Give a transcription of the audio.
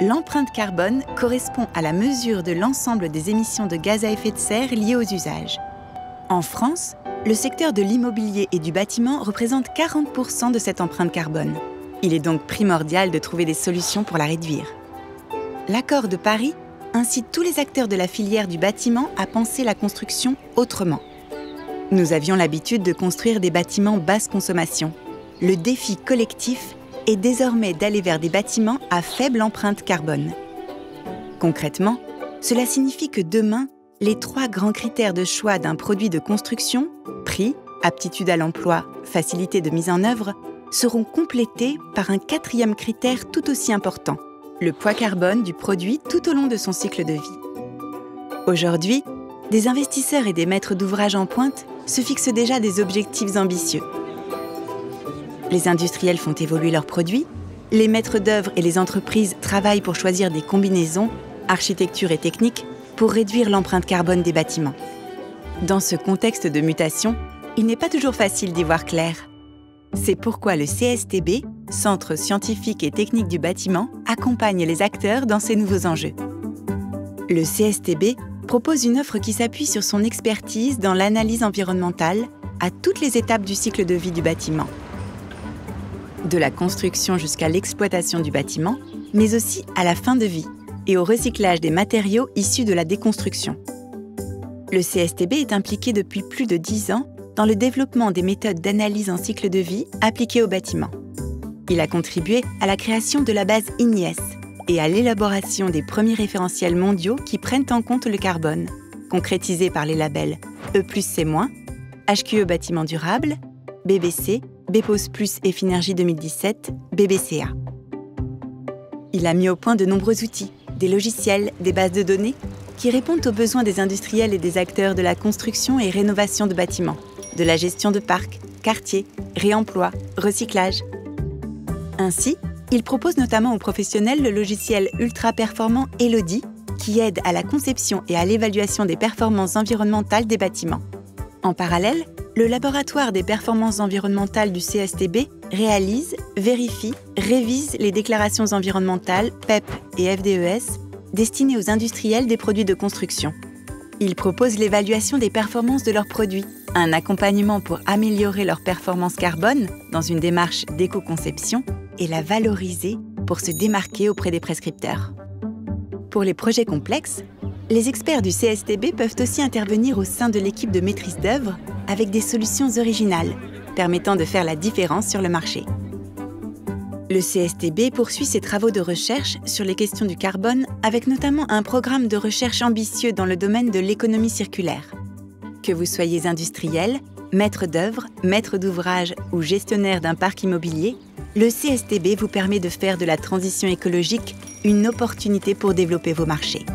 L'empreinte carbone correspond à la mesure de l'ensemble des émissions de gaz à effet de serre liées aux usages. En France, le secteur de l'immobilier et du bâtiment représente 40% de cette empreinte carbone. Il est donc primordial de trouver des solutions pour la réduire. L'Accord de Paris incite tous les acteurs de la filière du bâtiment à penser la construction autrement. Nous avions l'habitude de construire des bâtiments basse consommation. Le défi collectif est désormais d'aller vers des bâtiments à faible empreinte carbone. Concrètement, cela signifie que demain, les 3 grands critères de choix d'un produit de construction, prix, aptitude à l'emploi, facilité de mise en œuvre, seront complétés par un 4e critère tout aussi important, le poids carbone du produit tout au long de son cycle de vie. Aujourd'hui, des investisseurs et des maîtres d'ouvrage en pointe se fixent déjà des objectifs ambitieux. Les industriels font évoluer leurs produits, les maîtres d'œuvre et les entreprises travaillent pour choisir des combinaisons, architecture et technique, pour réduire l'empreinte carbone des bâtiments. Dans ce contexte de mutation, il n'est pas toujours facile d'y voir clair. C'est pourquoi le CSTB, Centre scientifique et technique du bâtiment, accompagne les acteurs dans ces nouveaux enjeux. Le CSTB propose une offre qui s'appuie sur son expertise dans l'analyse environnementale à toutes les étapes du cycle de vie du bâtiment. De la construction jusqu'à l'exploitation du bâtiment, mais aussi à la fin de vie et au recyclage des matériaux issus de la déconstruction. Le CSTB est impliqué depuis plus de 10 ans dans le développement des méthodes d'analyse en cycle de vie appliquées au bâtiment. Il a contribué à la création de la base IGNIS et à l'élaboration des premiers référentiels mondiaux qui prennent en compte le carbone, concrétisés par les labels E+C-, HQE Bâtiment Durable, BBC, BPOS+ et Finergie 2017, BBCA. Il a mis au point de nombreux outils, des logiciels, des bases de données, qui répondent aux besoins des industriels et des acteurs de la construction et rénovation de bâtiments, de la gestion de parcs, quartiers, réemploi, recyclage. Ainsi, il propose notamment aux professionnels le logiciel ultra-performant Elodie, qui aide à la conception et à l'évaluation des performances environnementales des bâtiments. En parallèle, le laboratoire des performances environnementales du CSTB réalise, vérifie, révise les déclarations environnementales PEP et FDES destinées aux industriels des produits de construction. Il propose l'évaluation des performances de leurs produits, un accompagnement pour améliorer leur performance carbone dans une démarche d'éco-conception et la valoriser pour se démarquer auprès des prescripteurs. Pour les projets complexes, les experts du CSTB peuvent aussi intervenir au sein de l'équipe de maîtrise d'œuvre avec des solutions originales, permettant de faire la différence sur le marché. Le CSTB poursuit ses travaux de recherche sur les questions du carbone avec notamment un programme de recherche ambitieux dans le domaine de l'économie circulaire. Que vous soyez industriel, maître d'œuvre, maître d'ouvrage ou gestionnaire d'un parc immobilier, le CSTB vous permet de faire de la transition écologique une opportunité pour développer vos marchés.